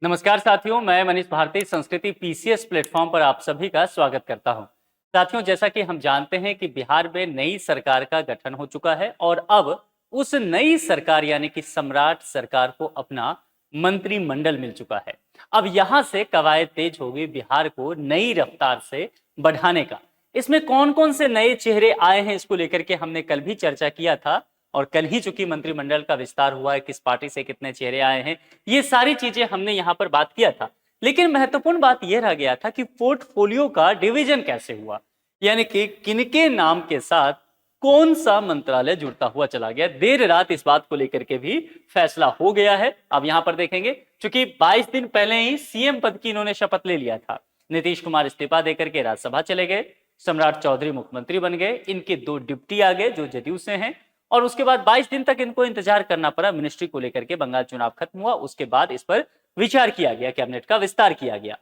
नमस्कार साथियों, मैं मनीष भारती संस्कृति पीसीएस प्लेटफॉर्म पर आप सभी का स्वागत करता हूं। साथियों, जैसा कि हम जानते हैं कि बिहार में नई सरकार का गठन हो चुका है और अब उस नई सरकार यानी कि सम्राट सरकार को अपना मंत्रिमंडल मिल चुका है। अब यहां से कवायद तेज होगी बिहार को नई रफ्तार से बढ़ाने का। इसमें कौन कौन से नए चेहरे आए हैं, इसको लेकर के हमने कल भी चर्चा किया था और कल ही चूंकि मंत्रिमंडल का विस्तार हुआ है, किस पार्टी से कितने चेहरे आए हैं, ये सारी चीजें हमने यहां पर बात किया था। लेकिन महत्वपूर्ण बात यह रह गया था कि पोर्टफोलियो का डिवीजन कैसे हुआ, यानी कि किनके नाम के साथ कौन सा मंत्रालय जुड़ता हुआ चला गया। देर रात इस बात को लेकर के भी फैसला हो गया है। अब यहां पर देखेंगे, क्योंकि 22 दिन पहले ही सीएम पद की इन्होंने शपथ ले लिया था। नीतीश कुमार इस्तीफा देकर के राज्यसभा चले गए, सम्राट चौधरी मुख्यमंत्री बन गए, इनके 2 डिप्टी आ गए जो जदयू से हैं, और उसके बाद 22 दिन तक इनको इंतजार करना पड़ा मिनिस्ट्री को लेकर के। बंगाल चुनाव खत्म हुआ, उसके बाद इस पर विचार किया गया, कैबिनेट का विस्तार किया गया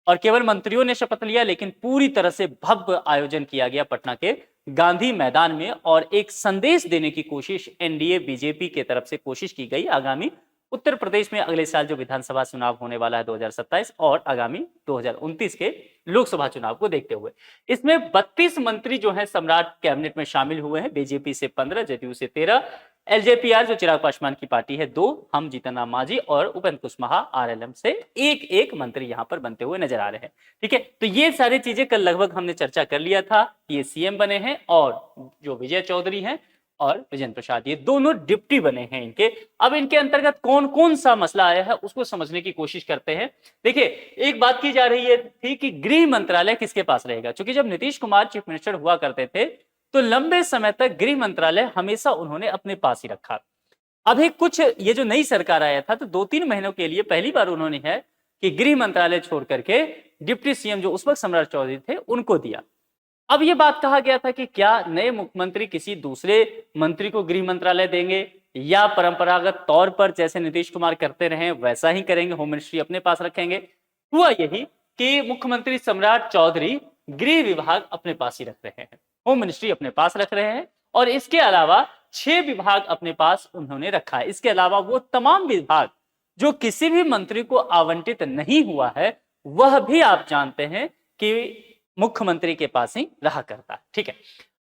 और केवल मंत्रियों ने शपथ लिया, लेकिन पूरी तरह से भव्य आयोजन किया गया पटना के गांधी मैदान में। और एक संदेश देने की कोशिश एनडीए बीजेपी के तरफ से कोशिश की गई आगामी उत्तर प्रदेश में अगले साल जो विधानसभा चुनाव होने वाला है 2027 और आगामी 2029 के लोकसभा चुनाव को देखते हुए। इसमें 32 मंत्री जो हैं सम्राट कैबिनेट में शामिल हुए हैं। बीजेपी से 15, जदयू से 13, एलजेपीआर जो चिराग पासवान की पार्टी है 2, हम जीतन राम मांझी और उपेंद्र कुशवाहा आरएलएम से एक एक मंत्री यहां पर बनते हुए नजर आ रहे हैं। ठीक है, तो ये सारी चीजें कल लगभग हमने चर्चा कर लिया था। ये सीएम बने हैं और जो विजय चौधरी हैं और विजेंद्र प्रसाद, ये दोनों डिप्टी बने हैं इनके। अब इनके अंतर्गत कौन कौन सा मसला आया है उसको समझने की कोशिश करते हैं। देखिए, एक बात की जा रही है थी कि गृह मंत्रालय किसके पास रहेगा, क्योंकि जब नीतीश कुमार चीफ मिनिस्टर हुआ करते थे तो लंबे समय तक गृह मंत्रालय हमेशा उन्होंने अपने पास ही रखा। अभी कुछ ये जो नई सरकार आया था तो 2-3 महीनों के लिए पहली बार उन्होंने है कि गृह मंत्रालय छोड़ करके डिप्टी सीएम जो उस वक्त सम्राट चौधरी थे उनको दिया। अब ये बात कहा गया था कि क्या नए मुख्यमंत्री किसी दूसरे मंत्री को गृह मंत्रालय देंगे या परंपरागत तौर पर जैसे नीतीश कुमार करते रहे वैसा ही करेंगे, होम मिनिस्ट्री अपने पास रखेंगे। हुआ यही कि मुख्यमंत्री सम्राट चौधरी गृह विभाग अपने पास ही रख रहे हैं, होम मिनिस्ट्री अपने पास रख रहे हैं और इसके अलावा 6 विभाग अपने पास उन्होंने रखा है। इसके अलावा वो तमाम विभाग जो किसी भी मंत्री को आवंटित नहीं हुआ है वह भी आप जानते हैं कि मुख्यमंत्री के पास ही रहा करता है। ठीक है,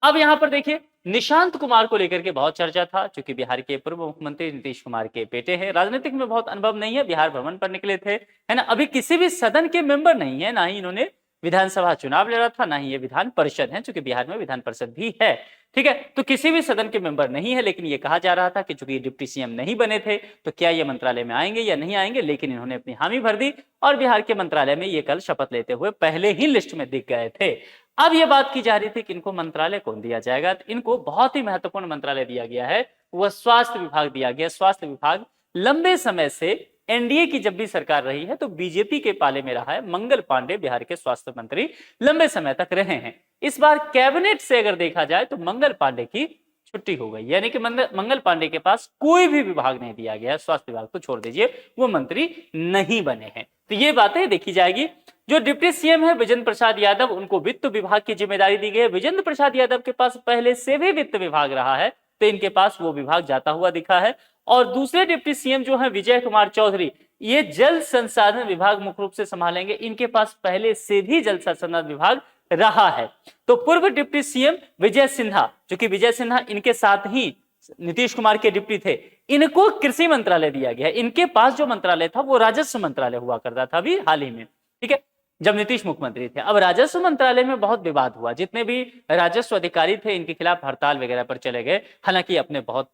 अब यहां पर देखिए, निशांत कुमार को लेकर के बहुत चर्चा था, क्योंकि बिहार के पूर्व मुख्यमंत्री नीतीश कुमार के बेटे हैं, राजनीतिक में बहुत अनुभव नहीं है, बिहार भ्रमण पर निकले थे, है ना। अभी किसी भी सदन के मेंबर नहीं है, ना ही इन्होंने विधानसभा चुनाव लड़ा था, ना ही ये विधान परिषद है, क्योंकि बिहार में विधान परिषद भी है। ठीक है, तो किसी भी सदन के मेंबर नहीं है, लेकिन ये कहा जा रहा था कि चूंकि डिप्टी सीएम नहीं बने थे तो क्या ये मंत्रालय में आएंगे या नहीं आएंगे, लेकिन इन्होंने अपनी हामी भर दी और बिहार के मंत्रालय में ये कल शपथ लेते हुए पहले ही लिस्ट में दिख गए थे। अब ये बात की जा रही थी कि इनको मंत्रालय कौन दिया जाएगा, तो इनको बहुत ही महत्वपूर्ण मंत्रालय दिया गया है, वह स्वास्थ्य विभाग दिया गया। स्वास्थ्य विभाग लंबे समय से एनडीए की जब भी सरकार रही है तो बीजेपी के पाले में रहा है। मंगल पांडे बिहार के स्वास्थ्य मंत्री लंबे समय तक रहे हैं। इस बार कैबिनेट से अगर देखा जाए तो मंगल पांडे की छुट्टी हो गई, यानी कि मंगल पांडे के पास कोई भी विभाग नहीं दिया गया। स्वास्थ्य विभाग तो छोड़ दीजिए, वो मंत्री नहीं बने हैं। तो ये बातें देखी जाएगी। जो डिप्टी सीएम है विजेंद्र प्रसाद यादव, उनको वित्त विभाग की जिम्मेदारी दी गई है। विजेंद्र प्रसाद यादव के पास पहले से भी वित्त विभाग रहा है तो इनके पास वो विभाग जाता हुआ दिखा है। और दूसरे डिप्टी सीएम जो है विजय कुमार चौधरी, ये जल संसाधन विभाग मुख्य रूप से संभालेंगे। इनके पास पहले से भी जल संसाधन विभाग रहा है। तो पूर्व डिप्टी सीएम विजय सिन्हा, जो कि विजय सिन्हा इनके साथ ही नीतीश कुमार के डिप्टी थे, इनको कृषि मंत्रालय दिया गया। इनके पास जो मंत्रालय था वो राजस्व मंत्रालय हुआ करता था अभी हाल ही में, ठीक है, जब नीतीश मुख्यमंत्री थे। अब राजस्व मंत्रालय में बहुत विवाद हुआ, जितने भी राजस्व अधिकारी थे इनके खिलाफ हड़ताल वगैरह पर चले गए। हालांकि अपने बहुत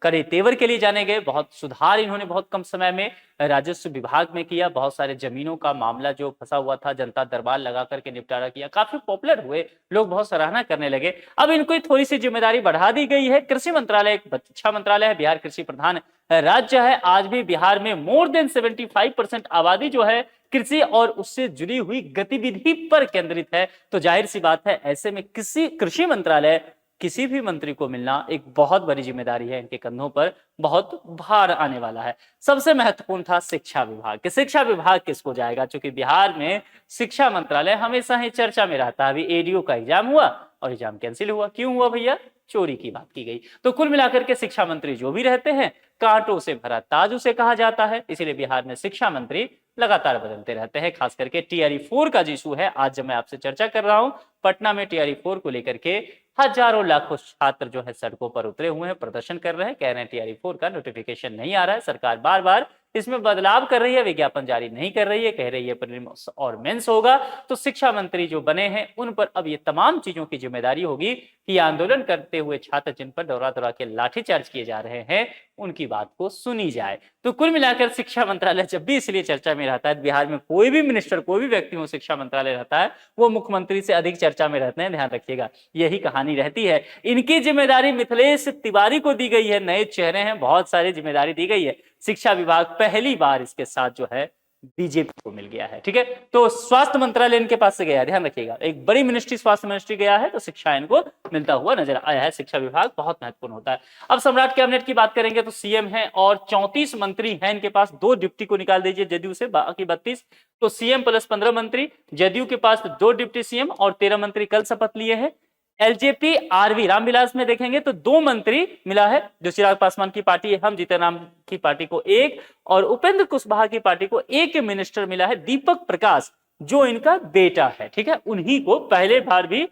कड़े तेवर के लिए जाने गए, बहुत सुधार इन्होंने बहुत कम समय में राजस्व विभाग में किया। बहुत सारे जमीनों का मामला जो फंसा हुआ था जनता दरबार लगा करके निपटारा किया, काफी पॉपुलर हुए, लोग बहुत सराहना करने लगे। अब इनको थोड़ी सी जिम्मेदारी बढ़ा दी गई है। कृषि मंत्रालय एक अच्छा मंत्रालय है, बिहार कृषि प्रधान राज्य है। आज भी बिहार में मोर देन 75% आबादी जो है कृषि और उससे जुड़ी हुई गतिविधि पर केंद्रित है। तो जाहिर सी बात है, ऐसे में किसी कृषि मंत्रालय किसी भी मंत्री को मिलना एक बहुत बड़ी जिम्मेदारी है, इनके कंधों पर बहुत भार आने वाला है। सबसे महत्वपूर्ण था शिक्षा विभाग कि शिक्षा विभाग किसको जाएगा, क्योंकि बिहार में शिक्षा मंत्रालय हमेशा ही चर्चा में रहता है। अभी एडीओ का एग्जाम हुआ और एग्जाम कैंसिल हुआ, क्यों हुआ भैया? चोरी की बात की गई। तो कुल मिलाकर के शिक्षा मंत्री जो भी रहते हैं कांटों से भरा ताज उसे कहा जाता है। इसीलिए बिहार में शिक्षा मंत्री लगातार बदलते रहते हैं। खास करके टीआरई 4 का जो इशू है, आज जब मैं आपसे चर्चा कर रहा हूं, पटना में टीआरई 4 को लेकर के हजारों लाखों छात्र जो है सड़कों पर उतरे हुए हैं, प्रदर्शन कर रहे हैं, कह रहे हैं टीआरई 4 का नोटिफिकेशन नहीं आ रहा है, सरकार बार बार इसमें बदलाव कर रही है, विज्ञापन जारी नहीं कर रही है, कह रही है प्रीलिम्स और मेंस होगा। तो शिक्षा मंत्री जो बने हैं उन पर अब ये तमाम चीजों की जिम्मेदारी होगी कि आंदोलन करते हुए छात्र जिन पर दौरा दौरा के लाठीचार्ज किए जा रहे हैं उनकी बात को सुनी जाए। तो कुल मिलाकर शिक्षा मंत्रालय जब भी इसलिए चर्चा में रहता है, बिहार में कोई भी मिनिस्टर, कोई भी व्यक्ति हो शिक्षा मंत्रालय रहता है, वो मुख्यमंत्री से अधिक चर्चा में रहते हैं, ध्यान रखिएगा, यही कहानी रहती है। इनकी जिम्मेदारी मिथिलेश तिवारी को दी गई है, नए चेहरे हैं, बहुत सारी जिम्मेदारी दी गई है। शिक्षा विभाग पहली बार इसके साथ जो है बीजेपी को मिल गया है, ठीक है। तो स्वास्थ्य मंत्रालय इनके पास से गया, ध्यान रखिएगा, एक बड़ी मिनिस्ट्री स्वास्थ्य मिनिस्ट्री गया है, तो शिक्षा इनको मिलता हुआ नजर आया है। शिक्षा विभाग बहुत महत्वपूर्ण होता है। अब सम्राट कैबिनेट की बात करेंगे तो सीएम है और 34 मंत्री हैं इनके पास, 2 डिप्टी को निकाल दीजिए जदयू से, बाकी 32, तो सीएम प्लस 15 मंत्री, जदयू के पास 2 डिप्टी सीएम और 13 मंत्री कल शपथ लिए हैं। एलजेपी आरवी रामविलास में देखेंगे तो 2 मंत्री मिला है, जो चिराग पासवान की पार्टी है, हम जीतन की पार्टी को 1, और उपेंद्र कुशवाहा की पार्टी को 1 मिनिस्टर मिला है, दीपक प्रकाश, जो इनका बेटा है, ठीक है। उन्हीं को पहले बार भी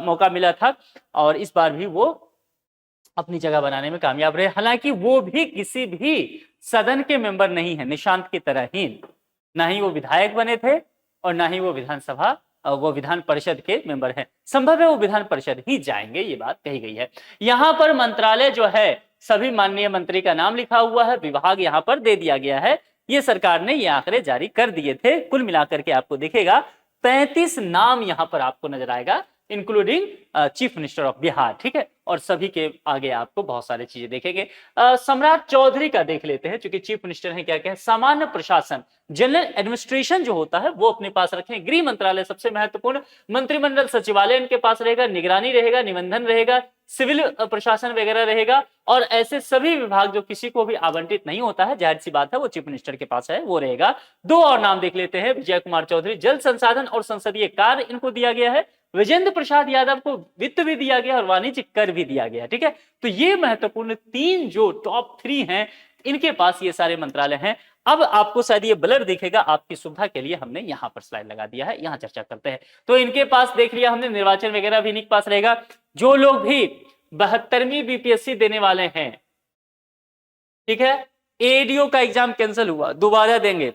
मौका मिला था और इस बार भी वो अपनी जगह बनाने में कामयाब रहे। हालांकि वो भी किसी भी सदन के मेंबर नहीं है, निशांत की तरह ही, ना ही वो विधायक बने थे और ना ही वो वो विधान परिषद के मेंबर हैं। संभव है वो विधान परिषद ही जाएंगे, ये बात कही गई है। यहां पर मंत्रालय जो है सभी माननीय मंत्री का नाम लिखा हुआ है, विभाग यहां पर दे दिया गया है, ये सरकार ने ये आंकड़े जारी कर दिए थे। कुल मिलाकर के आपको दिखेगा 35 नाम यहां पर आपको नजर आएगा, including chief minister of Bihar, ठीक है। और सभी के आगे आपको बहुत सारी चीजें देखेंगे। सम्राट चौधरी का देख लेते हैं, क्योंकि चीफ मिनिस्टर हैं, क्या क्या है, सामान्य प्रशासन, जनरल एडमिनिस्ट्रेशन जो होता है वो अपने पास रखें। गृह मंत्रालय सबसे महत्वपूर्ण, मंत्रिमंडल सचिवालय इनके पास रहेगा, निगरानी रहेगा, निबंधन रहेगा, सिविल प्रशासन वगैरह रहेगा, और ऐसे सभी विभाग जो किसी को भी आवंटित नहीं होता है, जाहिर सी बात है वो चीफ मिनिस्टर के पास है, वो रहेगा। 2 और नाम देख लेते हैं, विजय कुमार चौधरी जल संसाधन और संसदीय कार्य इनको दिया गया है, विजेंद्र प्रसाद यादव को वित्त भी दिया गया और वाणिज्य कर भी दिया गया, ठीक है। तो ये महत्वपूर्ण 3 जो टॉप 3 हैं, इनके पास ये सारे मंत्रालय हैं। अब आपको शायद ये ब्लर दिखेगा, आपकी सुविधा के लिए हमने यहां पर स्लाइड लगा दिया है, यहां चर्चा करते हैं। तो इनके पास देख लिया हमने, निर्वाचन वगैरह भी इनके पास रहेगा। जो लोग भी 72वीं बीपीएससी देने वाले हैं, ठीक है, एडीओ का एग्जाम कैंसिल हुआ, दोबारा देंगे,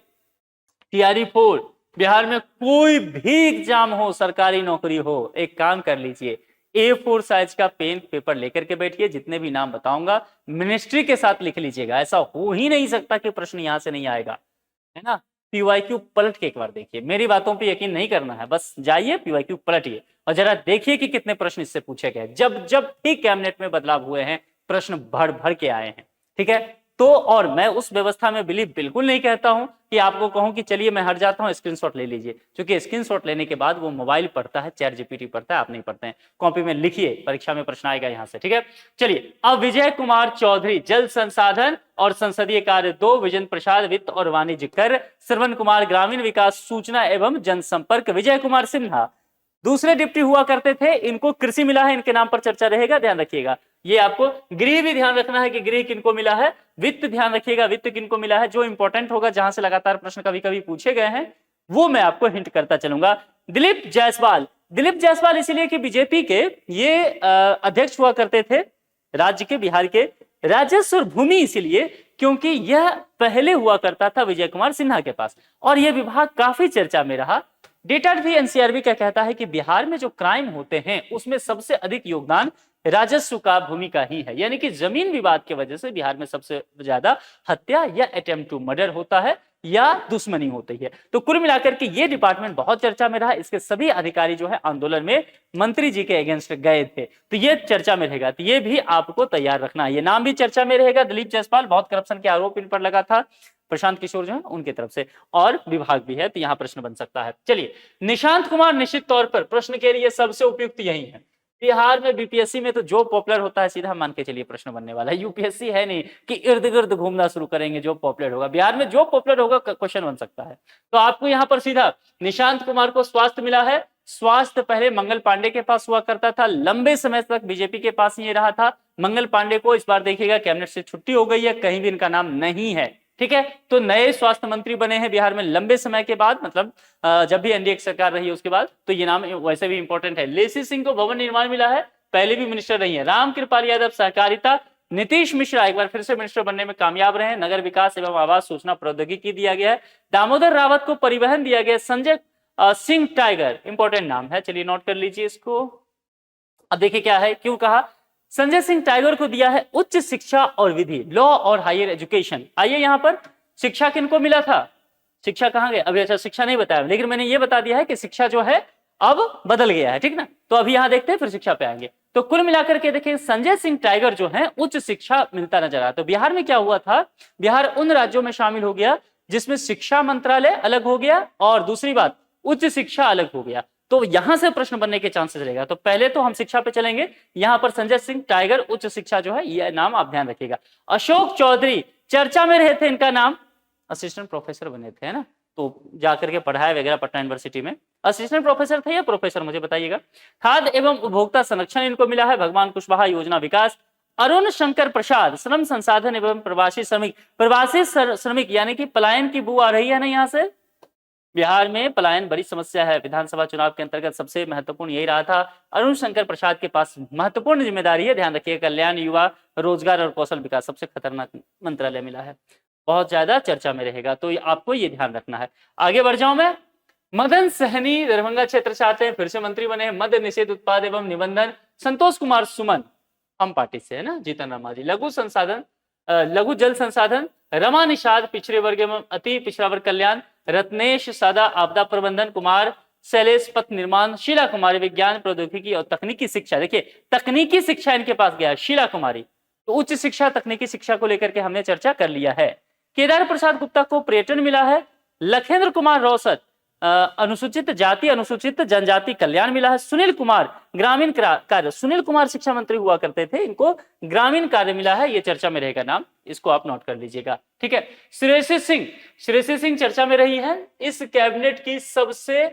टीआरई 4, बिहार में कोई भी एग्जाम हो, सरकारी नौकरी हो, एक काम कर लीजिए, A4 साइज का पेन पेपर लेकर के बैठिए, जितने भी नाम बताऊंगा मिनिस्ट्री के साथ लिख लीजिएगा। ऐसा हो ही नहीं सकता कि प्रश्न यहां से नहीं आएगा, है ना। पीवाईक्यू पलट के एक बार देखिए, मेरी बातों पे यकीन नहीं करना है, बस जाइए पीवाईक्यू पलटिए और जरा देखिए कि कितने प्रश्न इससे पूछे गए। जब जब भी कैबिनेट में बदलाव हुए हैं, प्रश्न भर भर के आए हैं, ठीक है। तो और मैं उस व्यवस्था में बिलीव बिल्कुल नहीं कहता हूं कि आपको कहूं कि चलिए मैं हट जाता हूं, स्क्रीनशॉट ले लीजिए, क्योंकि स्क्रीनशॉट लेने के बाद वो मोबाइल पढ़ता है, चैट जीपीटी पढ़ता है, आप नहीं पढ़ते हैं। कॉपी में लिखिए, परीक्षा में प्रश्न आएगा यहां से, ठीक है। चलिए, अब विजय कुमार चौधरी जल संसाधन और संसदीय कार्य 2, विजेंद्र प्रसाद वित्त और वाणिज्य कर, श्रवण कुमार ग्रामीण विकास सूचना एवं जनसंपर्क, विजय कुमार सिन्हा दूसरे डिप्टी हुआ करते थे, इनको कृषि मिला है, इनके नाम पर चर्चा रहेगा, ध्यान रखिएगा। ये आपको गृह भी ध्यान रखना है कि गृह किनको मिला है, वित्त ध्यान रखिएगा, वित्त किनको मिला है, जो इंपॉर्टेंट होगा, जहां से लगातार प्रश्न कभी कभी पूछे गए हैं, वो मैं आपको हिंट करता चलूंगा। दिलीप जायसवाल इसलिए कि बीजेपी के ये अध्यक्ष हुआ करते थे राज्य के, बिहार के राजस्व और भूमि, इसलिए क्योंकि यह पहले हुआ करता था विजय कुमार सिन्हा के पास, और यह विभाग काफी चर्चा में रहा। डेटा भी एनसीआरबी का कहता है कि बिहार में जो क्राइम होते हैं उसमें सबसे अधिक योगदान राजस्व का, भूमि का ही है, यानी कि जमीन विवाद की वजह से बिहार में सबसे ज्यादा हत्या या अटेम्प्ट टू मर्डर होता है या दुश्मनी होती है। तो कुल मिलाकर के ये डिपार्टमेंट बहुत चर्चा में रहा, इसके सभी अधिकारी जो है आंदोलन में मंत्री जी के अगेंस्ट गए थे, तो ये चर्चा में रहेगा, तो ये भी आपको तैयार रखना है, ये नाम भी चर्चा में रहेगा। दिलीप जायसवाल, बहुत करप्शन के आरोप इन पर लगा था, प्रशांत किशोर जो है उनकी तरफ से, और विभाग भी है, तो यहां प्रश्न बन सकता है। चलिए, निशांत कुमार निश्चित तौर पर प्रश्न के लिए सबसे उपयुक्त यही है। बिहार में बीपीएससी में तो जो पॉपुलर होता है सीधा मान के चलिए प्रश्न बनने वाला है, यूपीएससी है नहीं कि इर्द गिर्द घूमना शुरू करेंगे, जो पॉपुलर होगा बिहार में, जो पॉपुलर होगा क्वेश्चन बन सकता है। तो आपको यहां पर सीधा निशांत कुमार को स्वास्थ्य मिला है, स्वास्थ्य पहले मंगल पांडे के पास हुआ करता था, लंबे समय तक बीजेपी के पास ही रहा था। मंगल पांडे को इस बार देखिएगा कैबिनेट से छुट्टी हो गई है, कहीं भी इनका नाम नहीं है। ठीक है, तो नए स्वास्थ्य मंत्री बने हैं बिहार में लंबे समय के बाद, मतलब जब भी एनडीए की सरकार रही है उसके बाद, तो ये नाम वैसे भी इंपॉर्टेंट है। लेसी सिंह को भवन निर्माण मिला है, पहले भी मिनिस्टर रही है। रामकृपाल यादव सहकारिता, नीतीश मिश्रा एक बार फिर से मिनिस्टर बनने में कामयाब रहे, नगर विकास एवं आवास सूचना प्रौद्योगिकी दिया गया है। दामोदर रावत को परिवहन दिया गया। संजय सिंह टाइगर, इंपॉर्टेंट नाम है, चलिए नोट कर लीजिए इसको। अब देखिए क्या है, क्यों कहा संजय सिंह टाइगर को दिया है उच्च शिक्षा और विधि, लॉ और हायर एजुकेशन। आइए यहां पर शिक्षा किनको मिला था, शिक्षा कहां गए अभी, अच्छा शिक्षा नहीं बताया, लेकिन मैंने ये बता दिया है कि शिक्षा जो है अब बदल गया है, ठीक ना। तो अभी यहां देखते हैं फिर शिक्षा पे आएंगे। तो कुल मिलाकर के देखिए संजय सिंह टाइगर जो है उच्च शिक्षा मिलता नजर आया। तो बिहार में क्या हुआ था, बिहार उन राज्यों में शामिल हो गया जिसमें शिक्षा मंत्रालय अलग हो गया और दूसरी बात उच्च शिक्षा अलग हो गया। तो यहां से प्रश्न बनने के चांसेस रहेगा। तो पहले तो हम शिक्षा पे चलेंगे, यहां पर संजय सिंह टाइगर उच्च शिक्षा जो है यह नाम आप ध्यान रखिएगा। अशोक चौधरी चर्चा में रहे थे, इनका नाम असिस्टेंट प्रोफेसर बने थे, है ना, तो जाकर के पढ़ाया वगैरह पटना यूनिवर्सिटी में। असिस्टेंट प्रोफेसर थे या प्रोफेसर, मुझे बताइएगा। खाद्य एवं उपभोक्ता संरक्षण इनको मिला है। भगवान कुशवाहा योजना विकास। अरुण शंकर प्रसाद श्रम संसाधन एवं प्रवासी श्रमिक। प्रवासी श्रमिक यानी कि पलायन की बू आ रही है ना यहाँ से, बिहार में पलायन बड़ी समस्या है। विधानसभा चुनाव के अंतर्गत सबसे महत्वपूर्ण यही रहा था। अरुण शंकर प्रसाद के पास महत्वपूर्ण जिम्मेदारी है, ध्यान रखिए। कल्याण, युवा, रोजगार और कौशल विकास, सबसे खतरनाक मंत्रालय मिला है, बहुत ज्यादा चर्चा में रहेगा, तो आपको ये ध्यान रखना है। आगे बढ़ जाऊं मैं। मदन सहनी दरभंगा क्षेत्र से आते हैं, फिर से मंत्री बने हैं। मद्य निषेध उत्पाद एवं निबंधन। संतोष कुमार सुमन हम पार्टी से है ना, जीतन राम मांझी। लघु जल संसाधन। रमा निषाद पिछड़े वर्ग एवं अति पिछड़ा वर्ग कल्याण। रत्नेश सादा आपदा प्रबंधन। कुमार शैलेश पथ निर्माण। शीला कुमारी विज्ञान प्रौद्योगिकी और तकनीकी शिक्षा। देखिए तकनीकी शिक्षा इनके पास गया है शीला कुमारी, तो उच्च शिक्षा तकनीकी शिक्षा को लेकर के हमने चर्चा कर लिया है। केदार प्रसाद गुप्ता को पर्यटन मिला है। लखेंद्र कुमार रोसत अनुसूचित जाति अनुसूचित जनजाति कल्याण मिला है। सुनील कुमार ग्रामीण कार्य, सुनील कुमार शिक्षा मंत्री हुआ करते थे, इनको ग्रामीण कार्य मिला है, ये चर्चा में रहेगा नाम, इसको आप नोट कर लीजिएगा, ठीक है। श्रेयसी सिंह चर्चा में रही है, इस कैबिनेट की सबसे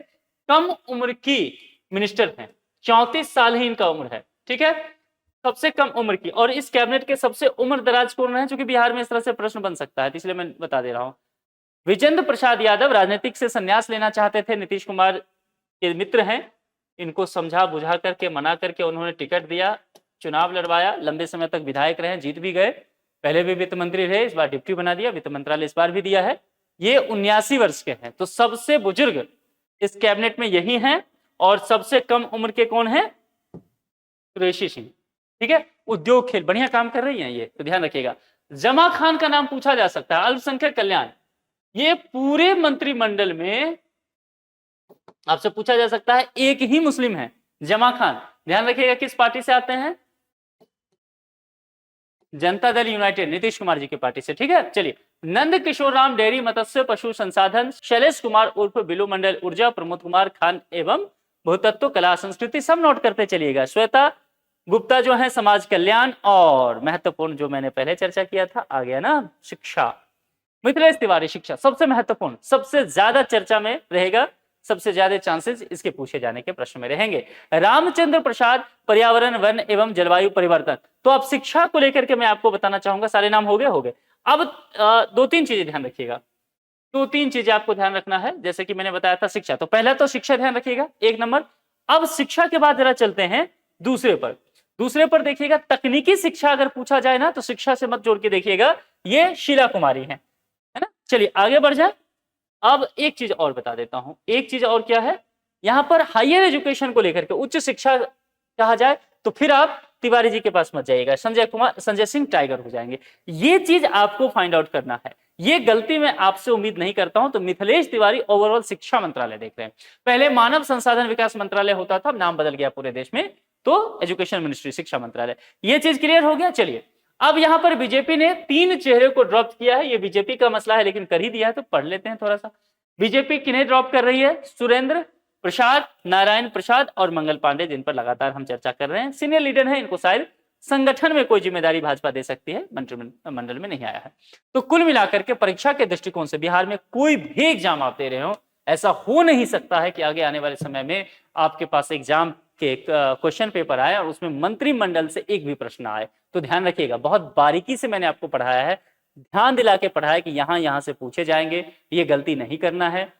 कम उम्र की मिनिस्टर है, 34 साल ही इनका उम्र है, ठीक है, सबसे कम उम्र की। और इस कैबिनेट के सबसे उम्र दराज कौन है, क्योंकि बिहार में इस तरह से प्रश्न बन सकता है, इसलिए मैं बता दे रहा हूं। विजेंद्र प्रसाद यादव राजनीतिक से संन्यास लेना चाहते थे, नीतीश कुमार के मित्र हैं, इनको समझा बुझा करके मना करके उन्होंने टिकट दिया, चुनाव लड़वाया, लंबे समय तक विधायक रहे, जीत भी गए, पहले भी वित्त मंत्री रहे, इस बार डिप्टी बना दिया, वित्त मंत्रालय इस बार भी दिया है। ये 79 वर्ष के हैं, तो सबसे बुजुर्ग इस कैबिनेट में यही हैं। और सबसे कम उम्र के कौन है, कुरैशी सिंह, ठीक है, उद्योग खेल बढ़िया काम कर रही हैं ये, तो ध्यान रखिएगा। जमा खान का नाम पूछा जा सकता है, अल्पसंख्यक कल्याण, ये पूरे मंत्रिमंडल में आपसे पूछा जा सकता है, एक ही मुस्लिम है, जमा खान, ध्यान रखिएगा किस पार्टी से आते हैं, जनता दल यूनाइटेड, नीतीश कुमार जी की पार्टी से, ठीक है। चलिए, नंद किशोर राम डेयरी मत्स्य पशु संसाधन। शैलेश कुमार उर्फ बिलू मंडल ऊर्जा। प्रमोद कुमार खान एवं भूतत्व कला संस्कृति, सब नोट करते चलिएगा। श्वेता गुप्ता जो है समाज कल्याण। और महत्वपूर्ण जो मैंने पहले चर्चा किया था, आ गया ना, शिक्षा, मिथिलेश तिवारी शिक्षा, सबसे महत्वपूर्ण, सबसे ज्यादा चर्चा में रहेगा, सबसे ज्यादा चांसेस इसके पूछे जाने के प्रश्न में रहेंगे। रामचंद्र प्रसाद पर्यावरण वन एवं जलवायु परिवर्तन। तो अब शिक्षा को लेकर के मैं आपको बताना चाहूंगा, सारे नाम हो गए। अब 2-3 चीजें ध्यान रखिएगा, 2-3 चीजें आपको ध्यान रखना है। जैसे कि मैंने बताया था शिक्षा, तो पहला तो शिक्षा ध्यान रखिएगा 1 नंबर। अब शिक्षा के बाद जरा चलते हैं दूसरे पर देखिएगा, तकनीकी शिक्षा अगर पूछा जाए ना, तो शिक्षा से मत जोड़ के देखिएगा, ये शीला कुमारी है ना। चलिए आगे बढ़ जाए। अब एक चीज और बता देता हूं, एक चीज और क्या है, यहां पर हायर एजुकेशन को लेकर के, उच्च शिक्षा कहा जाए तो फिर आप तिवारी जी के पास मत जाइएगा, संजय सिंह टाइगर हो जाएंगे। ये चीज आपको फाइंड आउट करना है, ये गलती मैं आपसे उम्मीद नहीं करता हूं। तो मिथिलेश तिवारी ओवरऑल शिक्षा मंत्रालय देख रहे हैं, पहले मानव संसाधन विकास मंत्रालय होता था, नाम बदल गया पूरे देश में, तो एजुकेशन मिनिस्ट्री, शिक्षा मंत्रालय। ये चीज क्लियर हो गया। चलिए, अब यहां पर बीजेपी ने 3 चेहरे को ड्रॉप किया है, ये बीजेपी का मसला है, लेकिन कर ही दिया है, तो पढ़ लेते हैं थोड़ा सा। बीजेपी किन्हें ड्रॉप कर रही है, सुरेंद्र प्रसाद, नारायण प्रसाद और मंगल पांडे, जिन पर लगातार हम चर्चा कर रहे हैं, सीनियर लीडर है, इनको शायद संगठन में कोई जिम्मेदारी भाजपा दे सकती है, मंत्रिमंडल में नहीं आया है। तो कुल मिलाकर के परीक्षा के दृष्टिकोण से बिहार में कोई भी एग्जाम आप दे रहे हो, ऐसा हो नहीं सकता है कि आगे आने वाले समय में आपके पास एग्जाम के क्वेश्चन पेपर आए और उसमें मंत्रिमंडल से एक भी प्रश्न आए। तो ध्यान रखिएगा, बहुत बारीकी से मैंने आपको पढ़ाया है, ध्यान दिला के पढ़ाया कि यहां से पूछे जाएंगे, ये गलती नहीं करना है।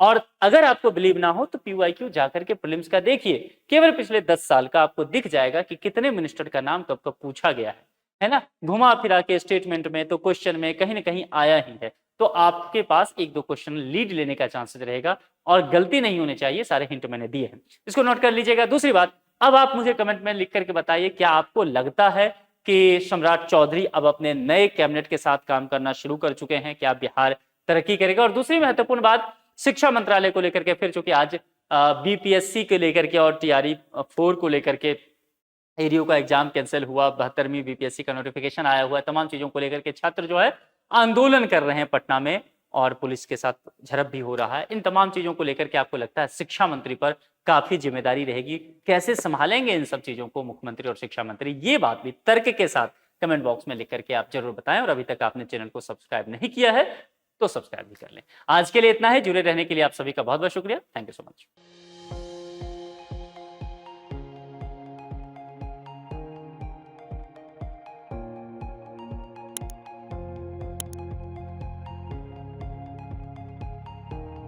और अगर आपको बिलीव ना हो तो पीवाईक्यू जाकर के प्रीलिम्स का देखिए, केवल पिछले 10 साल का आपको दिख जाएगा कि कितने मिनिस्टर का नाम कब कब पूछा गया है ना। घुमा फिरा के स्टेटमेंट में तो क्वेश्चन में कहीं ना कहीं आया ही है। तो आपके पास एक दो क्वेश्चन लीड लेने का चांसेस रहेगा और गलती नहीं होनी चाहिए। सारे हिंट मैंने दिए हैं, इसको नोट कर लीजिएगा। दूसरी बात, अब आप मुझे कमेंट में लिख करके बताइए, क्या आपको लगता है कि सम्राट चौधरी अब अपने नए कैबिनेट के साथ काम करना शुरू कर चुके हैं? क्या बिहार तरक्की करेगा? और दूसरी महत्वपूर्ण बात, शिक्षा मंत्रालय को लेकर के, फिर चूंकि आज बीपीएससी को लेकर के और टीआरई 4 को लेकर के एडीओ का एग्जाम कैंसिल हुआ, 72वीं बीपीएससी का नोटिफिकेशन आया हुआ है, तमाम चीजों को लेकर के छात्र जो है आंदोलन कर रहे हैं पटना में और पुलिस के साथ झड़प भी हो रहा है। इन तमाम चीजों को लेकर के आपको लगता है शिक्षा मंत्री पर काफी जिम्मेदारी रहेगी? कैसे संभालेंगे इन सब चीजों को मुख्यमंत्री और शिक्षा मंत्री? ये बात भी तर्क के साथ कमेंट बॉक्स में लिख करके आप जरूर बताएं। और अभी तक आपने चैनल को सब्सक्राइब नहीं किया है तो सब्सक्राइब भी कर लें। आज के लिए इतना है, जुड़े रहने के लिए आप सभी का बहुत बहुत शुक्रिया। Thank you so much.